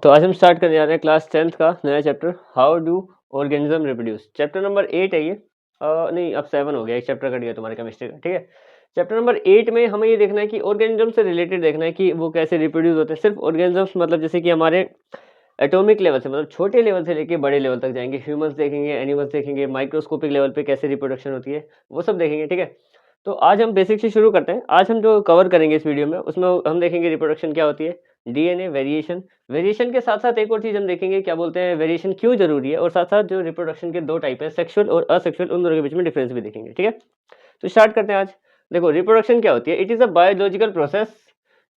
तो आज हम स्टार्ट करने जा रहे हैं क्लास 10th का नया chapter, how do organism reproduce. Chapter number 8 है ये। नहीं, अब 7 हो गया, एक चैप्टर कट गया तुम्हारे केमिस्ट्री का। ठीक है, चैप्टर नंबर 8 में हमें ये देखना है कि ऑर्गेनिज्म से रिलेटेड देखना है कि वो कैसे रिप्रोड्यूस होते हैं। सिर्फ ऑर्गेनिजम्स मतलब जैसे कि हमारे एटॉमिक लेवल से, मतलब छोटे लेवल से लेके बड़े लेवल तक जाएंगे। ह्यूमंस देखेंगे, एनिमल्स देखेंगे, माइक्रोस्कोपिक लेवल पे कैसे रिप्रोडक्शन होती है वो सब देखेंगे। ठीक है, तो आज हम बेसिक से शुरू करते हैं। आज हम जो कवर करेंगे इस वीडियो में, उसमें हम देखेंगे रिप्रोडक्शन क्या होती है, डीएनए वेरिएशन। वेरिएशन के साथ साथ एक और चीज हम देखेंगे, क्या बोलते हैं, वेरिएशन क्यों जरूरी है, और साथ साथ जो रिप्रोडक्शन के दो टाइप है, सेक्सुअल और असेक्सुअल, उन दोनों के बीच में डिफरेंस भी देखेंगे। ठीक है, तो स्टार्ट करते हैं आज। देखो, रिप्रोडक्शन क्या होती है। It is a biological process,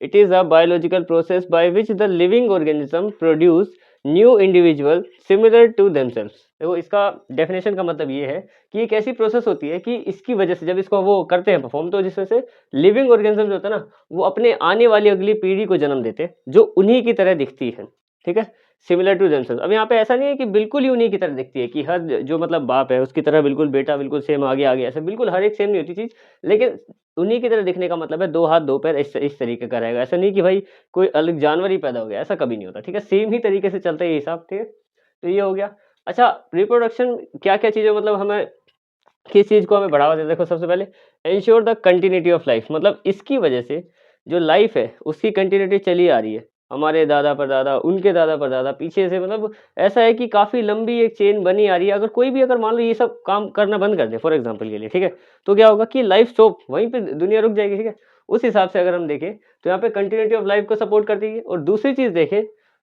it is a biological process by which the living organism produce new individual similar to themselves. देखो, इसका डेफिनेशन का मतलब ये है कि एक ऐसी प्रोसेस होती है कि इसकी वजह से जब इसको वो करते हैं परफॉर्म, तो जिसमें से लिविंग ऑर्गेनिज्म जो होता है ना, वो अपने आने वाली अगली पीढ़ी को जन्म देते हैं जो उन्हीं की तरह दिखती है। ठीक है, सिमिलर टू देमसेल्व्स। अब यहाँ पे ऐसा नहीं है कि बिल्कुल ही उन्हीं की तरह दिखती है, कि हर जो मतलब बाप है उसकी तरह बिल्कुल बेटा बिल्कुल सेम आगे आगे, ऐसा बिल्कुल हर एक सेम नहीं होती चीज। लेकिन उन्हीं की तरह दिखने का मतलब है दो हाथ दो पैर, इस तरीके का रहेगा। ऐसा नहीं कि भाई कोई अलग जानवर ही पैदा हो गया, ऐसा कभी नहीं होता। ठीक है, सेम ही तरीके से चलता है ये हिसाब। ठीक है, तो ये हो गया। अच्छा, रिप्रोडक्शन क्या क्या चीजें, मतलब हमें किस चीज को हमें बढ़ावा देता है। देखो, सबसे पहले ensure the continuity of life, मतलब इसकी वजह से जो लाइफ है उसकी कंटिन्यूटी चली आ रही है। हमारे दादा परदादा, उनके दादा परदादा, पीछे से, मतलब ऐसा है कि काफी लंबी एक चेन बनी आ रही है। अगर कोई भी, अगर मान लो ये सब काम करना बंद कर दे फॉर एग्जाम्पल के लिए, ठीक है, तो क्या होगा कि लाइफ स्टॉप, वहीं पे दुनिया रुक जाएगी। ठीक है, उस हिसाब से अगर हम देखें तो यहाँ पे कंटिन्यूटी ऑफ लाइफ को सपोर्ट करती है। और दूसरी चीज देखें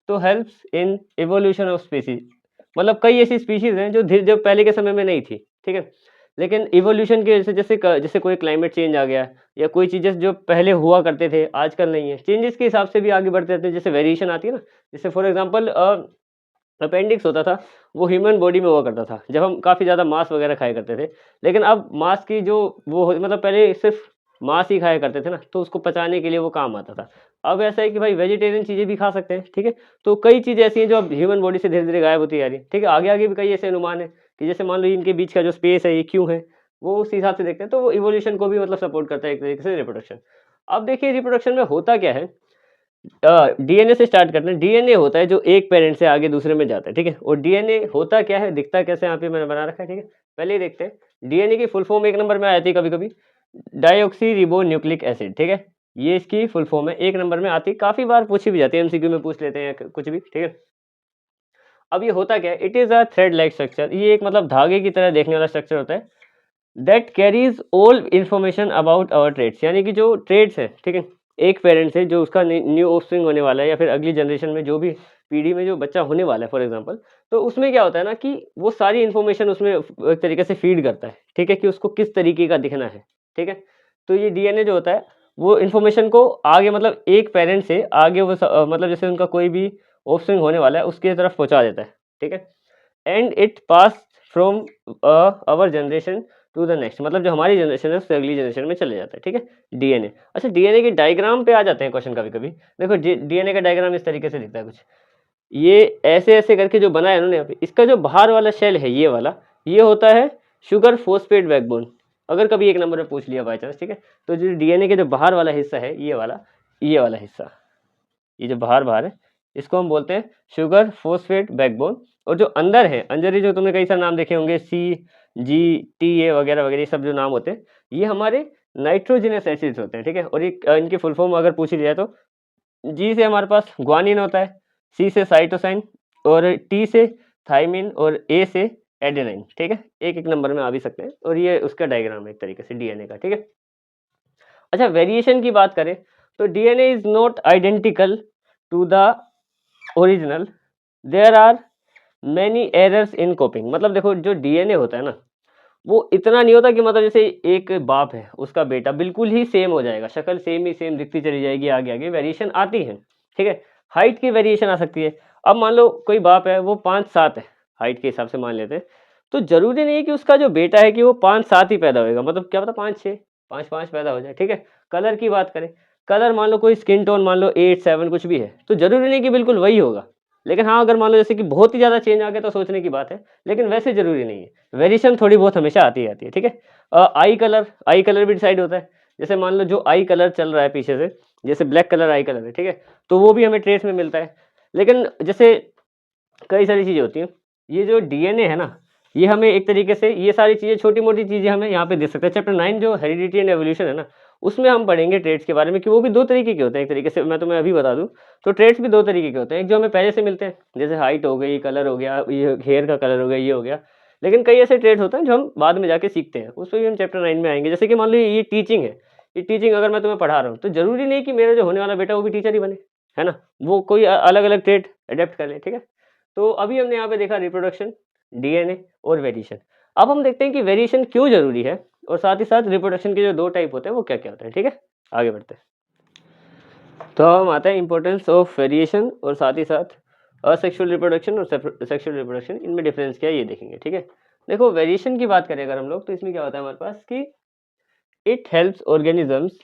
तो helps in evolution of species, मतलब कई ऐसी स्पीशीज हैं जो पहले के समय में नहीं थी। ठीक है, लेकिन इवोल्यूशन की वजह से, जैसे कोई क्लाइमेट चेंज आ गया, या कोई चीजें जो पहले हुआ करते थे आजकल नहीं है, चेंजेस के हिसाब से भी आगे बढ़ते रहते हैं। जैसे वेरिएशन आती है ना, जैसे फॉर एग्जांपल अपेंडिक्स होता था, वो ह्यूमन बॉडी में हुआ करता था जब हम काफ़ी ज़्यादा मांस वगैरह खाया करते थे। लेकिन अब मांस की जो मतलब पहले सिर्फ मांस ही खाया करते थे ना, तो उसको पचाने के लिए वो काम आता था। अब ऐसा है कि भाई वेजिटेरियन चीज़ें भी खा सकते हैं। ठीक है, तो कई चीज़ें ऐसी हैं जो अब ह्यूमन बॉडी से धीरे धीरे गायब होती जा रही है। ठीक है, आगे आगे भी कई ऐसे अनुमान है कि जैसे मान लो इनके बीच का जो स्पेस है ये क्यों है, वो उस हिसाब से देखते हैं। तो वो इवोल्यूशन को भी मतलब सपोर्ट करता है एक तरीके से, रिप्रोडक्शन। अब देखिए रिप्रोडक्शन में होता क्या है। डीएनए से स्टार्ट करते हैं। डीएनए होता है जो एक पेरेंट से आगे दूसरे में जाता है। ठीक है, और डीएनए होता क्या है, दिखता कैसे, यहाँ पे मैंने बना रखा है। ठीक है, पहले ही देखते हैं। डीएनए की फुल फॉर्म एक नंबर में आ जाती है कभी कभी, डाईऑक्सी रिबो न्यूक्लिक एसिड। ठीक है, ये इसकी फुल फॉर्म है, एक नंबर में आती है, काफी बार पूछी भी जाती है, एमसीक्यू में पूछ लेते हैं कुछ भी। ठीक है, अब ये होता क्या है, it is a thread like structure. ये एक मतलब धागे की तरह देखने वाला स्ट्रक्चर होता है, that carries all information about our traits, यानी कि जो ट्रेड्स है, ठीक है, एक पेरेंट से जो उसका न्यू ऑफस्प्रिंग होने वाला है, या फिर अगली जनरेशन में जो भी पीढ़ी में जो बच्चा होने वाला है फॉर एग्जांपल, तो उसमें क्या होता है ना कि वो सारी इन्फॉर्मेशन उसमें एक तरीके से फीड करता है। ठीक है, कि उसको किस तरीके का दिखना है। ठीक है, तो ये डीएनए जो होता है वो इन्फॉर्मेशन को आगे, मतलब एक पेरेंट से आगे वो मतलब जैसे उनका कोई भी ऑफस्प्रिंग होने वाला है उसके तरफ पहुंचा देता है। ठीक है, and it pass from our generation to the next, मतलब जो हमारी जनरेशन है उससे अगली जनरेशन में चले जाता है। ठीक है, डीएनए। अच्छा, डीएनए के डायग्राम पे आ जाते हैं क्वेश्चन कभी कभी। देखो, डीएनए का डायग्राम इस तरीके से दिखता है कुछ, ये ऐसे ऐसे करके जो बनाया है उन्होंने यहाँ पे, इसका जो बाहर वाला शेल है ये वाला, ये होता है शुगर फोस्फेट बैकबोन। अगर कभी एक नंबर में पूछ लिया बाई चांस, ठीक है, तो जो डीएनए के जो बाहर वाला हिस्सा है ये वाला हिस्सा, ये जो बाहर बाहर है, इसको हम बोलते हैं शुगर फोस्फेट बैकबोन। और जो अंदर है, अंदर ही जो तुमने कई सारे नाम देखे होंगे, CGTA वगैरह वगैरह, ये सब जो नाम होते हैं, ये हमारे नाइट्रोजनस एसिड्स होते हैं। ठीक है, और ये इनकी फुल फॉर्म अगर पूछी जाए तो जी से हमारे पास ग्वानिन होता है, सी से साइटोसाइन, और टी से थाइमिन, और ए से एडेनाइन। ठीक है, एक एक नंबर में आ भी सकते हैं, और ये उसका डायग्राम है एक तरीके से डीएनए का। ठीक है, अच्छा, वेरिएशन की बात करें तो DNA is not identical to the original, there are many errors in copying. मतलब देखो, जो डीएनए होता है ना, वो इतना नहीं होता कि मतलब जैसे एक बाप है उसका बेटा बिल्कुल ही सेम हो जाएगा, शक्ल सेम ही सेम दिखती चली जाएगी, आगे आगे वेरिएशन आती है। ठीक है, हाइट की वेरिएशन आ सकती है। अब मान लो कोई बाप है वो 5'7" है, हाइट के हिसाब से मान लेते हैं, तो जरूरी नहीं है कि उसका जो बेटा है कि वो 5'7" ही पैदा होगा, मतलब क्या पता 5'6", 5'5" पैदा हो जाए। ठीक है, कलर की बात करें, कलर मान लो कोई स्किन टोन मान लो 8-7 कुछ भी है, तो जरूरी नहीं कि बिल्कुल वही होगा। लेकिन हाँ, अगर मान लो जैसे कि बहुत ही ज़्यादा चेंज आ गया तो सोचने की बात है, लेकिन वैसे ज़रूरी नहीं है। वेरिएशन थोड़ी बहुत हमेशा आती ही आती है। ठीक है, आई कलर भी डिसाइड होता है। जैसे मान लो जो आई कलर चल रहा है पीछे से, जैसे ब्लैक कलर आई कलर है, ठीक है, तो वो भी हमें ट्रेस में मिलता है। लेकिन जैसे कई सारी चीज़ें होती हैं, ये जो डीएनए है ना, ये हमें एक तरीके से ये सारी चीज़ें छोटी-मोटी चीज़ें हमें यहाँ पे दे सकते हैं। चैप्टर 9 जो हेरिडिटी एंड एवोल्यूशन है ना, उसमें हम पढ़ेंगे ट्रेड्स के बारे में कि वो भी 2 तरीके के होते हैं। एक तरीके से मैं तुम्हें अभी बता दूँ, तो ट्रेड्स भी 2 तरीके के होते हैं। एक जो हमें पहले से मिलते हैं, जैसे हाइट हो गई, कलर हो गया, ये हेयर का कलर हो गया, ये हो गया। लेकिन कई ऐसे ट्रेड्स होते हैं जो हम बाद में जाके सीखते हैं, उसपे भी हम चैप्टर 9 में आएँगे। जैसे कि मान लो ये टीचिंग है, ये टीचिंग अगर मैं तुम्हें पढ़ा रहा हूँ, तो ज़रूरी नहीं कि मेरा जो होने वाला बेटा वो भी टीचर ही बने, है ना? वो कोई अलग-अलग ट्रेड अडॉप्ट कर ले, ठीक है? तो अभी हमने यहाँ पे देखा रिप्रोडक्शन, डीएनए और वेरिएशन। अब हम देखते हैं कि वेरिएशन क्यों ज़रूरी है और साथ ही साथ रिप्रोडक्शन के जो 2 टाइप होते हैं वो क्या-क्या होते हैं, ठीक है? आगे बढ़ते हैं। तो अब हम आते हैं इम्पोर्टेंस ऑफ वेरिएशन और साथ ही साथ असेक्सुअल रिप्रोडक्शन और सेक्सुअल रिप्रोडक्शन, इनमें डिफरेंस क्या है ये देखेंगे, ठीक है? देखो वेरिएशन की बात करें अगर हम लोग, तो इसमें क्या होता है हमारे पास कि it helps organisms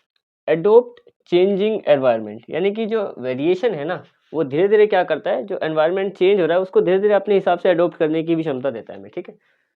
adopt changing environment, यानी कि जो वेरिएशन है ना, वो धीरे-धीरे क्या करता है, जो एनवायरनमेंट चेंज हो रहा है उसको धीरे-धीरे अपने हिसाब से एडॉप्ट करने की भी क्षमता देता है हमें, ठीक है?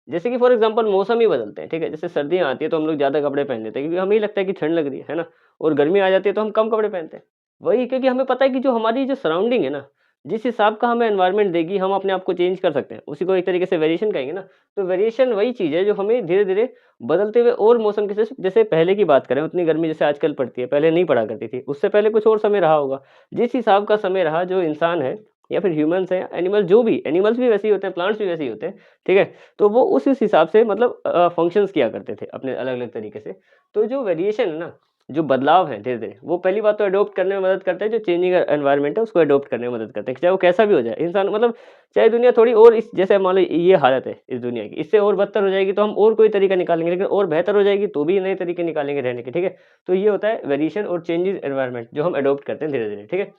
जैसे कि फॉर एग्जांपल मौसम ही बदलते हैं, ठीक है? जैसे सर्दियाँ आती है तो हम लोग ज़्यादा कपड़े पहन लेते हैं क्योंकि हमें ही लगता है कि ठंड लग रही है ना? और गर्मी आ जाती है तो हम कम कपड़े पहनते हैं। वही क्योंकि हमें पता है कि जो हमारी जो सराउंडिंग है ना, जिस हिसाब का हमें एनवायरनमेंट देगी, हम अपने आप को चेंज कर सकते हैं। उसी को एक तरीके से वेरिएशन कहेंगे ना। तो वेरिएशन वही चीज़ है जो हमें धीरे-धीरे बदलते हुए और मौसम के जैसे पहले की बात करें, उतनी गर्मी जैसे आजकल पड़ती है, पहले नहीं पड़ा करती थी। उससे पहले कुछ और समय रहा होगा। जिस हिसाब का समय रहा, जो इंसान है या फिर ह्यूमन्स हैं, एनिमल जो भी, एनिमल्स भी वैसे ही होते हैं, प्लांट्स भी वैसे ही होते हैं, ठीक है? तो वो उस हिसाब से मतलब फंक्शंस किया करते थे अपने अलग-अलग तरीके से। तो जो वेरिएशन है ना, जो बदलाव है धीरे-धीरे, वो पहली बात तो एडॉप्ट करने में मदद करता है, जो चेंजिंग एनवायरनमेंट है उसको एडॉप्ट करने में मदद करते हैं, चाहे वो कैसा भी हो जाए। इंसान मतलब चाहे दुनिया थोड़ी और इस जैसे मान लो ये हालत है इस दुनिया की, इससे और बदतर हो जाएगी तो हम और कोई तरीका निकालेंगे, लेकिन और बेहतर हो जाएगी तो भी नए तरीके निकालेंगे रहने के, ठीक है? तो ये होता है वेरिएशन और चेंजेस एनवायरनमेंट जो हम एडॉप्ट करते हैं धीरे-धीरे, ठीक है?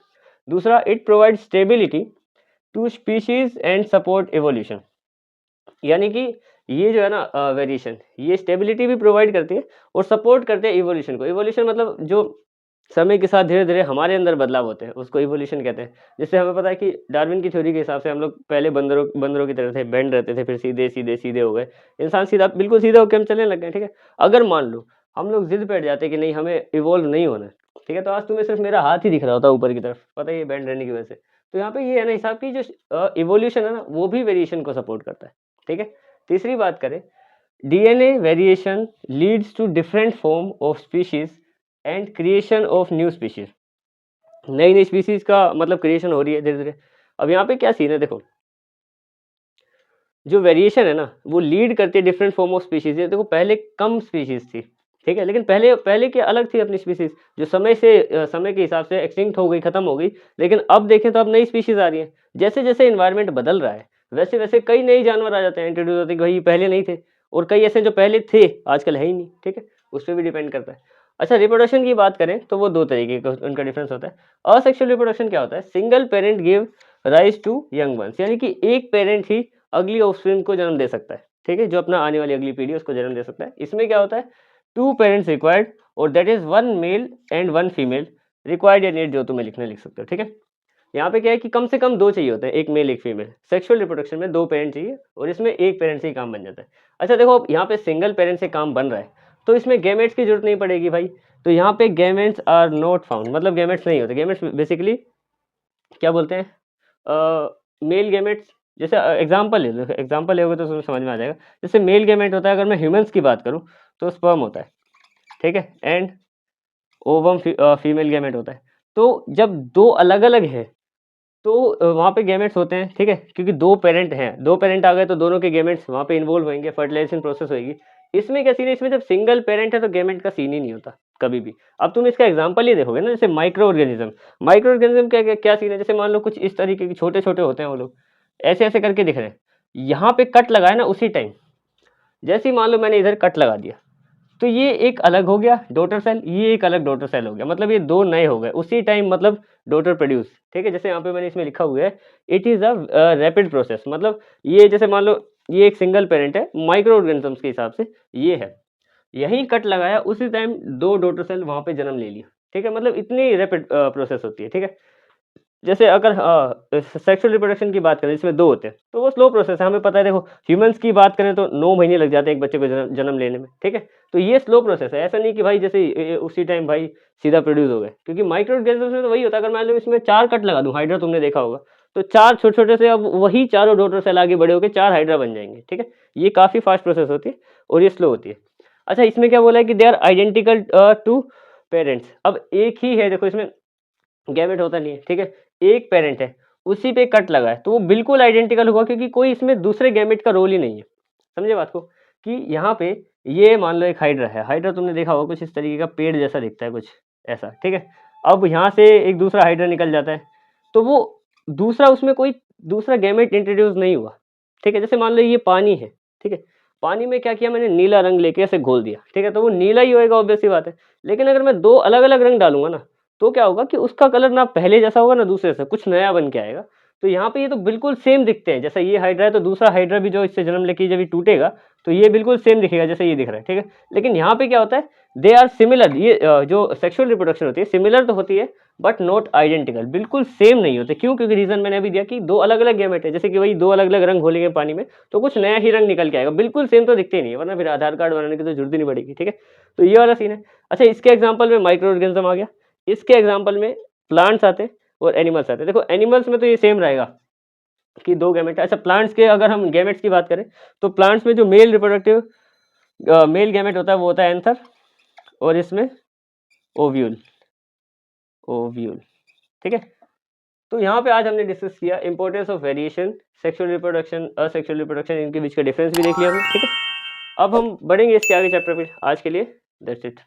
दूसरा, it provides stability to species and support evolution, यानी कि ये जो है ना वेरिएशन, ये स्टेबिलिटी भी प्रोवाइड करती है और सपोर्ट करते हैं इवोल्यूशन को। इवोल्यूशन मतलब जो समय के साथ धीरे-धीरे हमारे अंदर बदलाव होते हैं, उसको इवोल्यूशन कहते हैं। जैसे हमें पता है कि डार्विन की थ्योरी के हिसाब से हम लोग पहले बंदरों बंदरों की तरह थे, बेंड रहते थे, फिर सीधे, सीधे, सीधे हो गए। इंसान सीधा बिल्कुल सीधा होके हम चलने लग गए, ठीक है? अगर मान लो हम लोग ज़िद पे अड़ जाते कि नहीं हमें इवॉल्व नहीं होना है, ठीक है? तो आज तुम्हें सिर्फ मेरा हाथ ही दिख रहा होता ऊपर की तरफ, पता है ये बेंड रहने की वजह से। तो यहाँ पे ये है ना हिसाब की जो इवोल्यूशन है ना, वो भी वेरिएशन को सपोर्ट करता है, ठीक है? तीसरी बात करें, DNA variation leads to different form of species and creation of new species. नई-नई स्पीशीज का मतलब क्रिएशन हो रही है धीरे-धीरे। अब यहाँ पे क्या सीन है देखो, जो वेरिएशन है ना, वो लीड करती है डिफरेंट फॉर्म ऑफ स्पीशीज। ये देखो पहले कम स्पीशीज थी, ठीक है? लेकिन पहले पहले की अलग थी अपनी स्पीशीज, जो समय के हिसाब से एक्सटिंक्ट हो गई, खत्म हो गई। लेकिन अब देखें तो अब नई स्पीशीज आ रही है। जैसे-जैसे एनवायरनमेंट बदल रहा है, वैसे-वैसे कई नए जानवर आ जाते हैं, इंट्रोड्यूस होते हैं कि भाई ये पहले नहीं थे, और कई ऐसे जो पहले थे, आजकल है ही नहीं, ठीक है? उस पे भी डिपेंड करता है। अच्छा, रिप्रोडक्शन की बात करें तो वो 2 तरीके का उनका डिफरेंस होता है। असेक्सुअल रिप्रोडक्शन क्या होता है? Single parent give rise to young ones, यानी कि एक पेरेंट ही अगली ऑफस्प्रिंग को जन्म दे सकता है, ठीक है? जो अपना आने वाली अगली पीढ़ी है उसको जन्म दे सकता है। इसमें क्या होता है, 2 पेरेंट्स रिक्वायर्ड, और that is 1 male and 1 female. Required या नीड जो तुम्हें लिखना लिख सकते हो, ठीक है? यहाँ पे क्या है कि कम से कम 2 चाहिए होते हैं, 1 मेल 1 फीमेल। सेक्सुअल रिप्रोडक्शन में 2 पेरेंट चाहिए और इसमें 1 पेरेंट से ही काम बन जाता है। अच्छा देखो, अब यहाँ पे सिंगल पेरेंट से काम बन रहा है, तो इसमें गैमेट्स की ज़रूरत नहीं पड़ेगी भाई। तो यहाँ पे गैमेट्स आर नॉट फाउंड, मतलब गैमेट्स नहीं होते। गैमेट्स बेसिकली क्या बोलते हैं, मेल गैमेट्स। जैसे एग्जांपल ले लो, एग्जांपल लोगे तो तुम्हें समझ में आ जाएगा। जैसे मेल गैमेट होता है, अगर मैं ह्यूमंस की बात करूं तो स्पर्म होता है, ठीक है? एंड ओवम फीमेल गैमेट होता है। तो जब 2 अलग-अलग है तो वहाँ पे गैमेट्स होते हैं, ठीक है? क्योंकि 2 पेरेंट हैं, 2 पेरेंट आ गए तो दोनों के गैमेट्स वहाँ पे इन्वॉल्व होंगे, फर्टिलाइजेशन प्रोसेस होएगी। इसमें क्या सीन है, इसमें जब सिंगल पेरेंट है तो गैमेट का सीन ही नहीं होता कभी भी। अब तुम इसका एग्जांपल ही देखोगे ना, जैसे माइक्रो ऑर्गेनिज्म। माइक्रो ऑर्गेनिज्म क्या क्या क्या सीन है, जैसे मान लो कुछ इस तरीके के छोटे-छोटे होते हैं वो लोग, ऐसे-ऐसे करके दिख रहे हैं। यहाँ पे कट लगाया ना उसी टाइम, जैसे ही मान लो मैंने इधर कट लगा दिया, तो ये एक अलग हो गया डॉटर सेल, ये एक अलग डॉटर सेल हो गया, मतलब ये 2 नए हो गए उसी टाइम, मतलब डॉटर प्रोड्यूस, ठीक है? जैसे यहाँ पे मैंने इसमें लिखा हुआ है, it is a rapid process, मतलब ये जैसे मान लो ये एक सिंगल पेरेंट है, माइक्रो ऑर्गेनिजम्स के हिसाब से ये है। यहीं कट लगाया उसी टाइम 2 डॉटर सेल वहाँ पे जन्म ले लिया, ठीक है? मतलब इतनी रैपिड प्रोसेस होती है, ठीक है? जैसे अगर सेक्सुअल रिप्रोडक्शन की बात करें, इसमें 2 होते हैं, तो वो स्लो प्रोसेस है, हमें पता है। देखो ह्यूमन्स की बात करें तो 9 महीने लग जाते हैं एक बच्चे को जन्म लेने में, ठीक है? तो ये स्लो प्रोसेस है, ऐसा नहीं कि भाई जैसे उसी टाइम भाई सीधा प्रोड्यूस हो गए, क्योंकि माइक्रो ऑर्गेनिज्म्स में तो वही होता है। अगर मान लो इसमें 4 कट लगा दूँ, हाइड्रा तुमने देखा होगा, तो 4 छोटे-छोटे से अब वही चारों डॉटर सेल आगे बड़े होके 4 हाइड्रा बन जाएँगे, ठीक है? ये काफ़ी फास्ट प्रोसेस होती है और ये स्लो होती है। अच्छा, इसमें क्या बोला है कि they are identical to parents. अब एक ही है, देखो इसमें गैमेट होता नहीं है, ठीक है? एक पेरेंट है, उसी पे कट लगा है, तो वो बिल्कुल आइडेंटिकल होगा क्योंकि कोई इसमें दूसरे गैमेट का रोल ही नहीं है। समझे बात को? कि यहाँ पे ये मान लो एक हाइड्रा है, हाइड्रा तुमने देखा होगा कुछ इस तरीके का पेड़ जैसा दिखता है कुछ ऐसा, ठीक है? अब यहाँ से एक दूसरा हाइड्रा निकल जाता है, तो वो दूसरा उसमें कोई दूसरा गैमेट इंट्रोड्यूस नहीं हुआ, ठीक है? जैसे मान लो ये पानी है, ठीक है? पानी में क्या किया मैंने, नीला रंग लेके ऐसे घोल दिया, ठीक है? तो वो नीला ही होएगा, ऑब्वियस सी बात है। लेकिन अगर मैं 2 अलग-अलग रंग डालूँगा ना, तो क्या होगा कि उसका कलर ना पहले जैसा होगा ना दूसरे से, कुछ नया बन के आएगा। तो यहाँ पे ये तो बिल्कुल सेम दिखते हैं, जैसा ये हाइड्रा है तो दूसरा हाइड्रा भी जो इससे जन्म लेके जब ये टूटेगा, तो ये बिल्कुल सेम दिखेगा जैसे ये दिख रहा है, ठीक है? लेकिन यहाँ पे क्या होता है, दे आर सिमिलर, ये जो सेक्सुअल रिप्रोडक्शन होती है सिमिलर तो होती है बट नॉट आइडेंटिकल, बिल्कुल सेम नहीं होते। क्यों? क्योंकि रीज़न मैंने अभी दिया कि 2 अलग-अलग गैमेट है, जैसे कि वही 2 अलग-अलग रंग घोलेंगे पानी में, तो कुछ नया ही रंग निकल के आएगा, बिल्कुल सेम तो दिखते ही नहीं है, वरना फिर आधार कार्ड बनाने की तो ज़रूरत ही नहीं पड़ेगी, ठीक है? तो ये वाला सीन है। अच्छा, इसके एग्ज़ाम्पल में माइक्रो ऑर्गेनिज़्म आ गया, इसके एग्ज़ाम्पल में प्लांट्स आते हैं और एनिमल्स आते हैं। देखो एनिमल्स में तो ये सेम रहेगा कि 2 गैमेट है। अच्छा, प्लांट्स के अगर हम गैमेट्स की बात करें, तो प्लांट्स में जो मेल रिप्रोडक्टिव मेल गैमेट होता है वो होता है एंथर और इसमें ओव्यूल, ओव्यूल, ठीक है? तो यहाँ पे आज हमने डिस्कस किया importance of variation, sexual reproduction, asexual reproduction, इनके बीच का डिफरेंस भी देख लिया हमने, ठीक है? अब हम बढ़ेंगे इसके आगे चैप्टर पे। आज के लिए दैट्स इट।